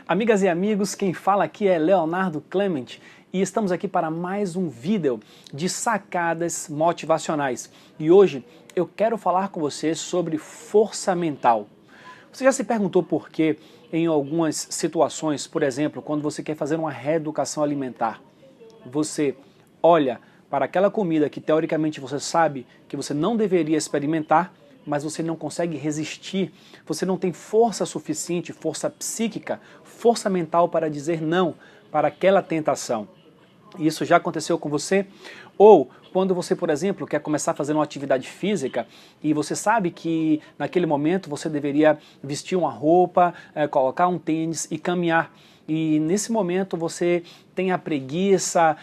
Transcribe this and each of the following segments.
Amigas e amigos, quem fala aqui é Leonardo Clement e estamos aqui para mais um vídeo de sacadas motivacionais. E hoje eu quero falar com você sobre força mental. Você já se perguntou por que em algumas situações, por exemplo, quando você quer fazer uma reeducação alimentar, você olha para aquela comida que teoricamente você sabe que você não deveria experimentar, mas você não consegue resistir, você não tem força suficiente, força psíquica, força mental para dizer não para aquela tentação. Isso já aconteceu com você? Ou quando você, por exemplo, quer começar a fazer uma atividade física e você sabe que naquele momento você deveria vestir uma roupa, colocar um tênis e caminhar. E nesse momento você tem a preguiça,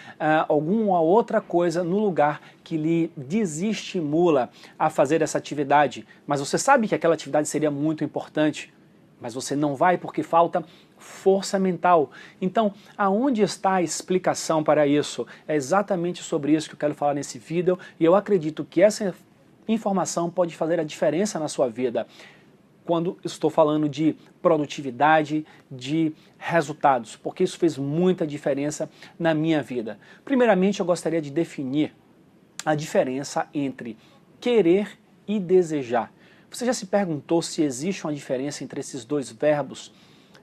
alguma outra coisa no lugar que lhe desestimula a fazer essa atividade. Mas você sabe que aquela atividade seria muito importante, mas você não vai porque falta força mental. Então, aonde está a explicação para isso? É exatamente sobre isso que eu quero falar nesse vídeo e eu acredito que essa informação pode fazer a diferença na sua vida. Quando estou falando de produtividade, de resultados, porque isso fez muita diferença na minha vida. Primeiramente, eu gostaria de definir a diferença entre querer e desejar. Você já se perguntou se existe uma diferença entre esses dois verbos?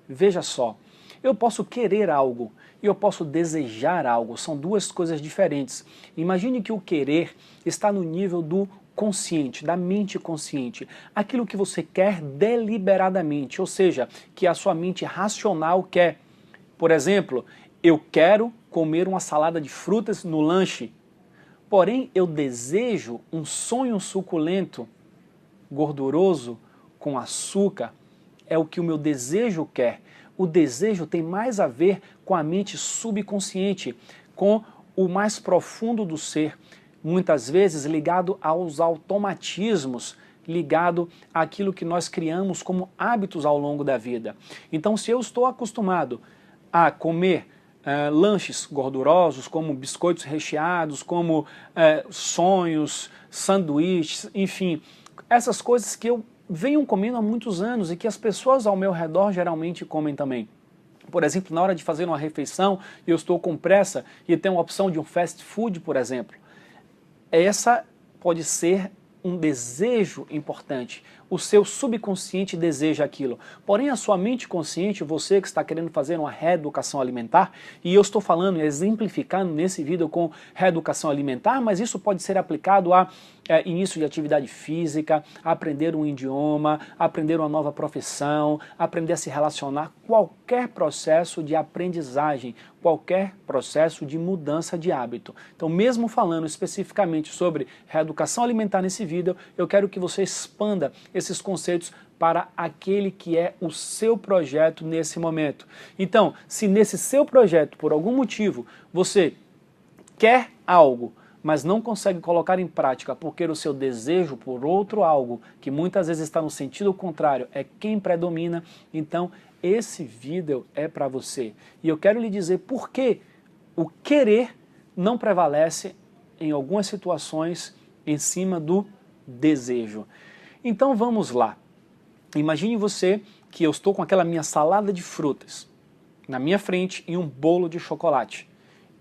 Veja só, eu posso querer algo e eu posso desejar algo, são duas coisas diferentes. Imagine que o querer está no nível do consciente, da mente consciente, aquilo que você quer deliberadamente, ou seja, que a sua mente racional quer. Por exemplo, eu quero comer uma salada de frutas no lanche, porém eu desejo um sonho suculento, gorduroso, com açúcar, é o que o meu desejo quer. O desejo tem mais a ver com a mente subconsciente, com o mais profundo do ser, muitas vezes ligado aos automatismos, ligado àquilo que nós criamos como hábitos ao longo da vida. Então, se eu estou acostumado a comer lanches gordurosos, como biscoitos recheados, como sonhos, sanduíches, enfim, essas coisas que eu venho comendo há muitos anos e que as pessoas ao meu redor geralmente comem também. Por exemplo, na hora de fazer uma refeição, eu estou com pressa e tem uma opção de um fast food, por exemplo. Essa pode ser um desejo importante. O seu subconsciente deseja aquilo. Porém, a sua mente consciente, você que está querendo fazer uma reeducação alimentar, e eu estou falando, exemplificando nesse vídeo com reeducação alimentar, mas isso pode ser aplicado a início de atividade física, aprender um idioma, aprender uma nova profissão, aprender a se relacionar, qualquer processo de aprendizagem, qualquer processo de mudança de hábito. Então, mesmo falando especificamente sobre reeducação alimentar nesse vídeo, eu quero que você expanda esses conceitos para aquele que é o seu projeto nesse momento. Então, se nesse seu projeto, por algum motivo, você quer algo, mas não consegue colocar em prática porque o seu desejo por outro algo, que muitas vezes está no sentido contrário, é quem predomina, então esse vídeo é para você. E eu quero lhe dizer por que o querer não prevalece em algumas situações em cima do desejo. Então vamos lá. Imagine você que eu estou com aquela minha salada de frutas na minha frente e um bolo de chocolate.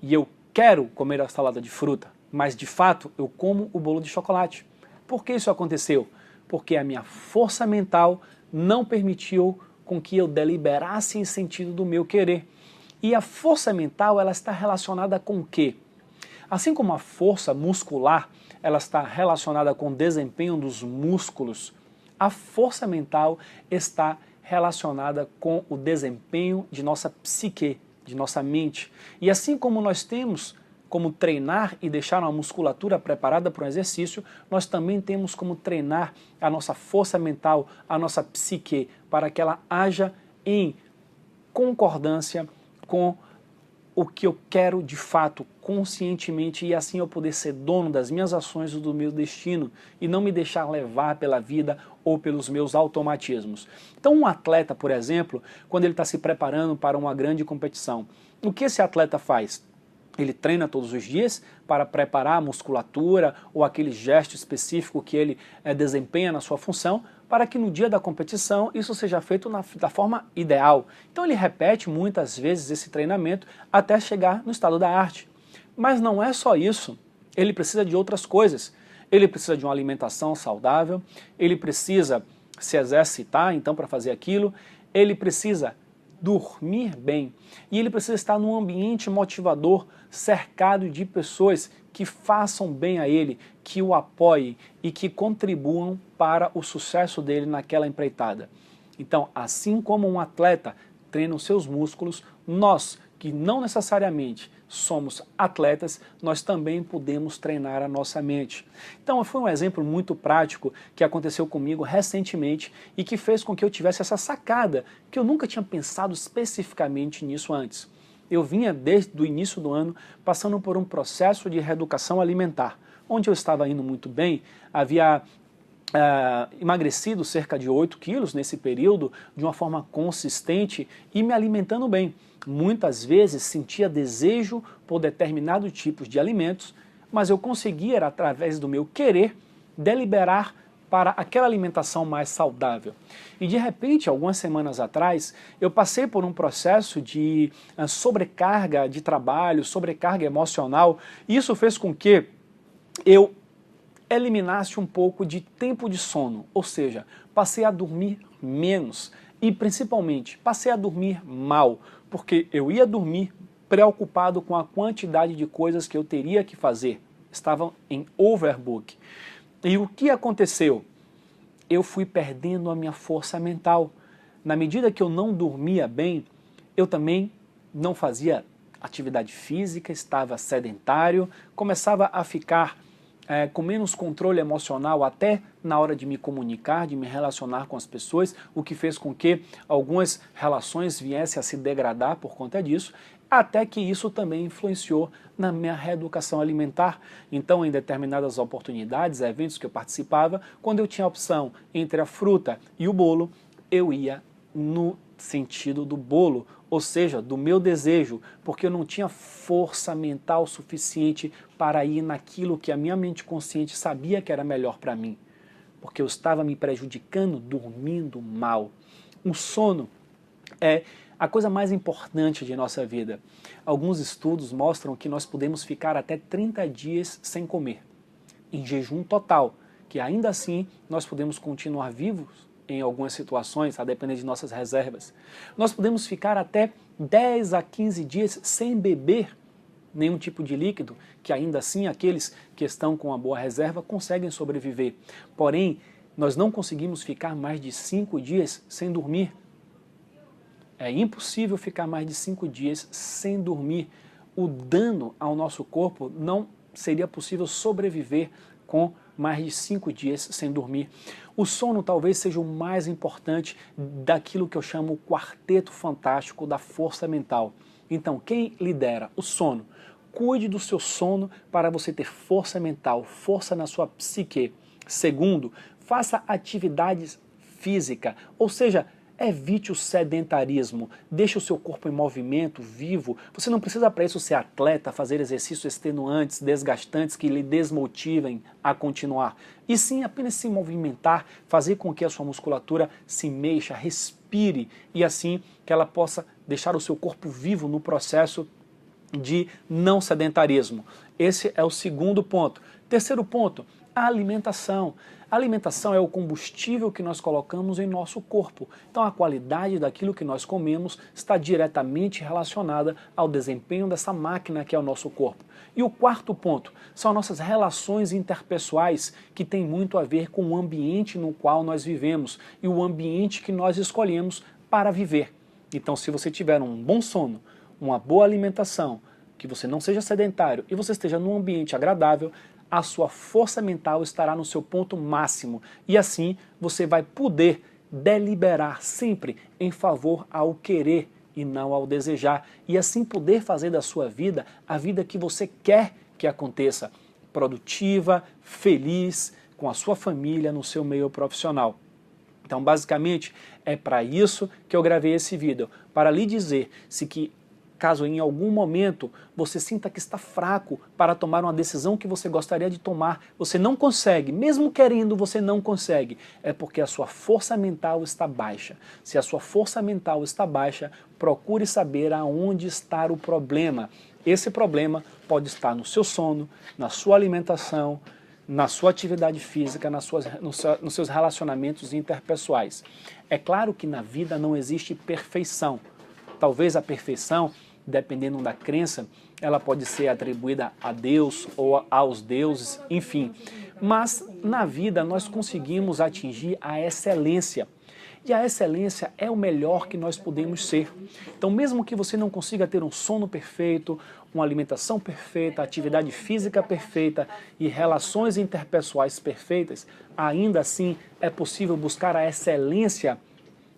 E eu quero comer a salada de fruta, mas de fato eu como o bolo de chocolate. Por que isso aconteceu? Porque a minha força mental não permitiu com que eu deliberasse em sentido do meu querer. E a força mental, ela está relacionada com o quê? Assim como a força muscular, ela está relacionada com o desempenho dos músculos, a força mental está relacionada com o desempenho de nossa psique, de nossa mente. E assim como nós temos como treinar e deixar uma musculatura preparada para um exercício, nós também temos como treinar a nossa força mental, a nossa psique, para que ela haja em concordância com o que eu quero de fato, conscientemente, e assim eu poder ser dono das minhas ações e do meu destino, e não me deixar levar pela vida ou pelos meus automatismos. Então um atleta, por exemplo, quando ele está se preparando para uma grande competição, o que esse atleta faz? Ele treina todos os dias para preparar a musculatura ou aquele gesto específico que ele desempenha na sua função, para que no dia da competição isso seja feito da forma ideal. Então ele repete muitas vezes esse treinamento até chegar no estado da arte. Mas não é só isso, ele precisa de outras coisas. Ele precisa de uma alimentação saudável, ele precisa se exercitar então para fazer aquilo, ele precisa dormir bem e ele precisa estar num ambiente motivador, cercado de pessoas que façam bem a ele, que o apoiem e que contribuam para o sucesso dele naquela empreitada. Então, assim como um atleta treina os seus músculos, nós, que não necessariamente somos atletas, nós também podemos treinar a nossa mente. Então foi um exemplo muito prático que aconteceu comigo recentemente e que fez com que eu tivesse essa sacada, que eu nunca tinha pensado especificamente nisso antes. Eu vinha desde o início do ano passando por um processo de reeducação alimentar, onde eu estava indo muito bem, havia emagrecido cerca de 8 quilos nesse período de uma forma consistente e me alimentando bem. Muitas vezes sentia desejo por determinados tipos de alimentos, mas eu conseguia, através do meu querer, deliberar para aquela alimentação mais saudável. E de repente, algumas semanas atrás, eu passei por um processo de sobrecarga de trabalho, sobrecarga emocional, e isso fez com que eu eliminasse um pouco de tempo de sono, ou seja, passei a dormir menos e principalmente passei a dormir mal, porque eu ia dormir preocupado com a quantidade de coisas que eu teria que fazer, estava em overbook. E o que aconteceu? Eu fui perdendo a minha força mental. Na medida que eu não dormia bem, eu também não fazia atividade física, estava sedentário, começava a ficar com menos controle emocional até na hora de me comunicar, de me relacionar com as pessoas, o que fez com que algumas relações viessem a se degradar por conta disso, até que isso também influenciou na minha reeducação alimentar. Então, em determinadas oportunidades, eventos que eu participava, quando eu tinha a opção entre a fruta e o bolo, eu ia no sentido do bolo, ou seja, do meu desejo, porque eu não tinha força mental suficiente para ir naquilo que a minha mente consciente sabia que era melhor para mim, porque eu estava me prejudicando dormindo mal. O sono é a coisa mais importante de nossa vida. Alguns estudos mostram que nós podemos ficar até 30 dias sem comer, em jejum total, que ainda assim nós podemos continuar vivos em algumas situações, a depender de nossas reservas. Nós podemos ficar até 10 a 15 dias sem beber nenhum tipo de líquido, que ainda assim aqueles que estão com uma boa reserva conseguem sobreviver. Porém, nós não conseguimos ficar mais de 5 dias sem dormir. É impossível ficar mais de 5 dias sem dormir. O dano ao nosso corpo não seria possível sobreviver com mais de 5 dias sem dormir. O sono talvez seja o mais importante daquilo que eu chamo o quarteto fantástico da força mental. Então, quem lidera o sono? Cuide do seu sono para você ter força mental, força na sua psique. Segundo, faça atividades físicas, ou seja, evite o sedentarismo, deixe o seu corpo em movimento, vivo. Você não precisa para isso ser atleta, fazer exercícios extenuantes, desgastantes, que lhe desmotivem a continuar. E sim apenas se movimentar, fazer com que a sua musculatura se mexa, respire, e assim que ela possa deixar o seu corpo vivo no processo de não sedentarismo. Esse é o segundo ponto. Terceiro ponto, a alimentação. A alimentação é o combustível que nós colocamos em nosso corpo. Então a qualidade daquilo que nós comemos está diretamente relacionada ao desempenho dessa máquina que é o nosso corpo. E o quarto ponto são nossas relações interpessoais, que tem muito a ver com o ambiente no qual nós vivemos e o ambiente que nós escolhemos para viver. Então, se você tiver um bom sono, uma boa alimentação, que você não seja sedentário e você esteja num ambiente agradável, a sua força mental estará no seu ponto máximo e assim você vai poder deliberar sempre em favor ao querer e não ao desejar, e assim poder fazer da sua vida a vida que você quer que aconteça, produtiva, feliz, com a sua família, no seu meio profissional. Então, basicamente, é para isso que eu gravei esse vídeo, para lhe dizer se que Caso em algum momento você sinta que está fraco para tomar uma decisão que você gostaria de tomar, você não consegue, mesmo querendo você não consegue, é porque a sua força mental está baixa. Se a sua força mental está baixa, procure saber aonde está o problema. Esse problema pode estar no seu sono, na sua alimentação, na sua atividade física, nos seus relacionamentos interpessoais. É claro que na vida não existe perfeição. Talvez a perfeição, dependendo da crença, ela pode ser atribuída a Deus ou aos deuses, enfim. Mas na vida nós conseguimos atingir a excelência. E a excelência é o melhor que nós podemos ser. Então, mesmo que você não consiga ter um sono perfeito, uma alimentação perfeita, atividade física perfeita e relações interpessoais perfeitas, ainda assim é possível buscar a excelência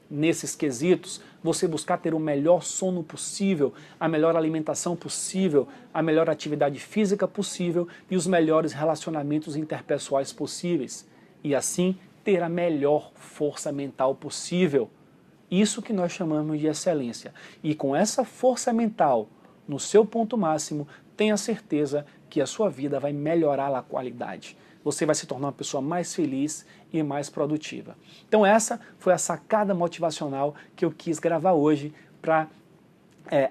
nesses quesitos, você buscar ter o melhor sono possível, a melhor alimentação possível, a melhor atividade física possível e os melhores relacionamentos interpessoais possíveis. E assim ter a melhor força mental possível. Isso que nós chamamos de excelência. E com essa força mental no seu ponto máximo, tenha certeza que a sua vida vai melhorar a qualidade. Você vai se tornar uma pessoa mais feliz e mais produtiva. Então essa foi a sacada motivacional que eu quis gravar hoje para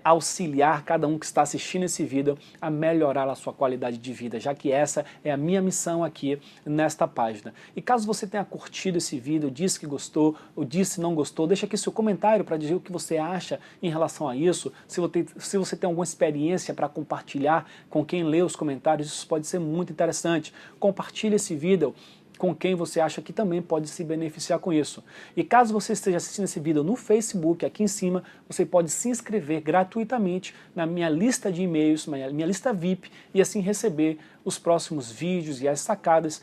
auxiliar cada um que está assistindo esse vídeo a melhorar a sua qualidade de vida, já que essa é a minha missão aqui nesta página. E caso você tenha curtido esse vídeo, disse que gostou ou disse que não gostou, deixa aqui seu comentário para dizer o que você acha em relação a isso. Se você tem alguma experiência para compartilhar com quem lê os comentários, isso pode ser muito interessante. Compartilhe esse vídeo com quem você acha que também pode se beneficiar com isso. E caso você esteja assistindo esse vídeo no Facebook, aqui em cima, você pode se inscrever gratuitamente na minha lista de e-mails, minha lista VIP, e assim receber os próximos vídeos e as sacadas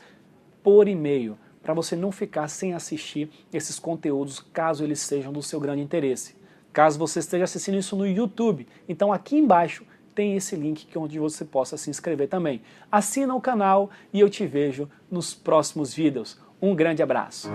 por e-mail, para você não ficar sem assistir esses conteúdos, caso eles sejam do seu grande interesse. Caso você esteja assistindo isso no YouTube, então aqui embaixo tem esse link onde você possa se inscrever também. Assina o canal e eu te vejo nos próximos vídeos. Um grande abraço!